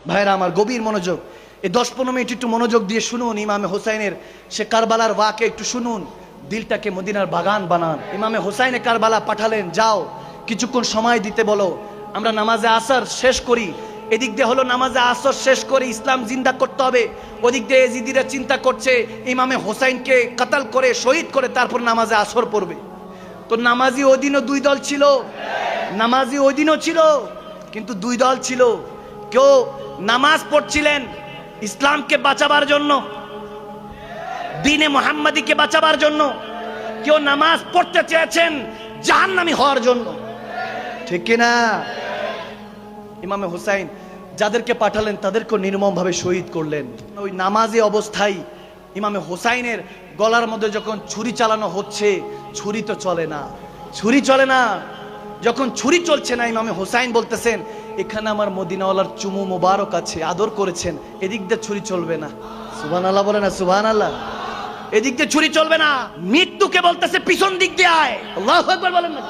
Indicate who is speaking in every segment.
Speaker 1: ভাইরা আমার, গভীর মনোযোগ, এই 10-15 মিনিট একটু মনোযোগ দিয়ে শুনুন। ইমামে হোসাইনের সে কারবালার ওয়াকে একটু শুনুন, দিলটাকে মদিনার বাগান বানান। ইমামে হোসাইনে কারবালা পাঠালেন, যাও কিছুক্ষণ সময় দিতে বলো, আমরা নামাজে আসর শেষ করি। এদিক দিয়ে হলো নামাজে আসর শেষ করে ইসলাম জিন্দা করতে হবে, ওদিক দিয়ে এজিদিরা চিন্তা করছে ইমামে হোসাইনকে কাতাল করে শহীদ করে তারপর নামাজে আসর পড়বে। তো নামাজি ওই দিনও দুই দল ছিল, নামাজি ওই দিনও ছিল, কিন্তু দুই দল ছিল। কেউ নামাজ পড়ছিলেন ইসলামকে বাঁচাবার জন্য, দ্বীনে মুহাম্মাদীকে বাঁচাবার জন্য, কেউ নামাজ পড়তে চেয়েছেন জাহান্নামী হওয়ার জন্য, ঠিক কিনা? ইমামে হোসাইন যাদেরকে পাঠালেন তাদেরকে নির্মমভাবে শহীদ করলেন। ওই নামাজি অবস্থায় ইমামে হোসাইনের গলার মধ্যে যখন ছুরি চালানো হচ্ছে, ছুরি তো চলে না, ছুরি চলে না। যখন ছুরি চলছে না, ইমামে হোসাইন বলতেছেন এখানে আমার মদিনাওয়ালার চুমু মোবারক আছে, আদর করেছেন, এদিক দিয়ে ছুরি চলবে না। সুবহানাল্লাহ বলে না, সুবহানাল্লাহ। এদিক দিয়ে ছুরি চলবে না। মৃত্যুকে বলতেছে পিছন দিক দিয়ে আয়, আল্লাহু আকবার বলেন না।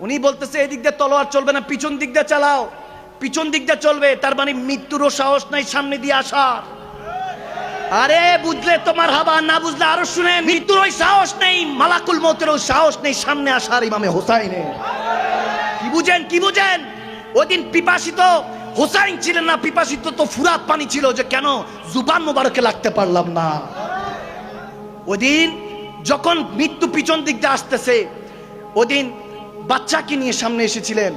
Speaker 1: উনি বলতেছে এদিক দিয়ে তলোয়ার চলবে না, পিছন দিক দিয়ে চালাও, পিছন দিক দিয়ে চলবে। তার মানে মৃত্যুরও সাহস নাই সামনে দিয়ে আসার। আরে বুঝলে তোমার হাবা, না বুঝলে আরো শুনেন, মৃত্যুর ওই সাহস নেই, মালাকুল মউতেরও সাহস নেই সামনে আসার ইমামে হোসাইনে। কি বুঝেন, কি বুঝেন? ওই দিন পিপাসিত হোসাইন ছিলেন না, পিপাসিত তো ফুরাত পানি ছিল, যে কেন জুবান মোবারকে লাগতে পারলাম না। ওই দিন যখন মৃত্যু পিছন দিক দিয়ে আসতেছে, ওই দিন বাচ্চাকে নিয়ে সামনে এসেছিলেন।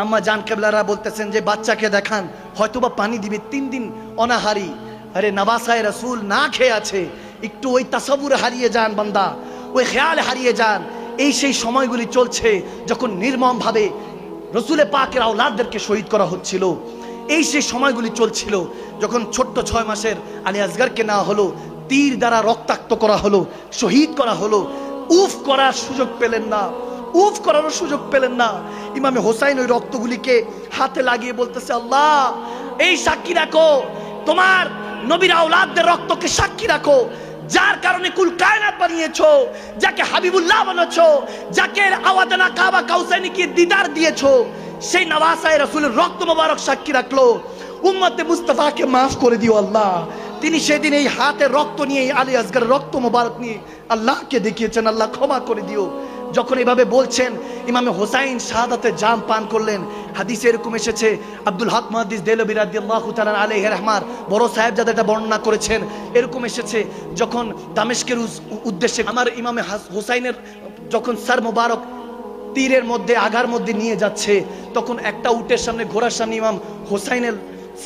Speaker 1: আম্মা জান কেবলারা বলতেছেন যে বাচ্চাকে দেখান, হয়তোবা পানি দিবে, 3 দিন অনাহারি। আরে নওয়াসায়ে রাসূল না খেয়ে আছে, একটু ওই তাসাব্বুর হারিয়ে যান বান্দা, ওই খেয়াল হারিয়ে যান। এই সেই সময়গুলি চলছে যখন নির্মম ভাবে রসুলে পাকের আওলাদদেরকে শহীদ করা হচ্ছিল। এই সেই সময়গুলি চলছিল যখন ছোট্ট 6 মাসের আলী আসগরকে নেওয়া হলো, তীর দ্বারা রক্তাক্ত করা হলো, শহীদ করা হলো। উফ করার সুযোগ পেলেন না, উফ করারও সুযোগ পেলেন না। ইমামে হোসাইন ওই রক্তগুলিকে হাতে লাগিয়ে বলতেছে, আল্লাহ এই সাক্ষী রাখো, তোমার নবীর আওলাদদের রক্তকে সাক্ষী রাখো, যার কারণে কুল কায়নাত বানিয়েছো, যাকে হাবিবুল্লাহ বানাচ্ছো, যাকে আওয়াদানা কাবা কাউসাইনিকে দিদার দিয়েছো, সেই নওয়াসায়ে রাসূলের রক্ত মোবারক সাক্ষী রাখলো। উম্মতে মুস্তাফাকে মাফ করে দিও আল্লাহ। তিনি সেদিন এই হাতে রক্ত নিয়ে, আলী আসগরের রক্ত মোবারক নিয়ে আল্লাহকে দেখিয়েছেন, আল্লাহ ক্ষমা করে দিও। যখন এভাবে বলছেন, ইমামে হোসাইন শাহাদাতে জাম পান করলেন। হাদিসে এরকম এসেছে, আব্দুল হক মুহাদ্দিস দেহলভী রাদিয়াল্লাহু তাআলা আলাইহি রাহমার বড় সাহেবজাদা এটা বর্ণনা করেছেন। এরকম এসেছে, যখন দামেস্কের উদ্দেশ্যে আমার ইমামে হোসাইনের যখন সর মোবারক তীরের মধ্যে আগার মধ্যে নিয়ে যাচ্ছে, তখন একটা উটের সামনে, ঘোড়ার সামনে ইমাম হোসাইনের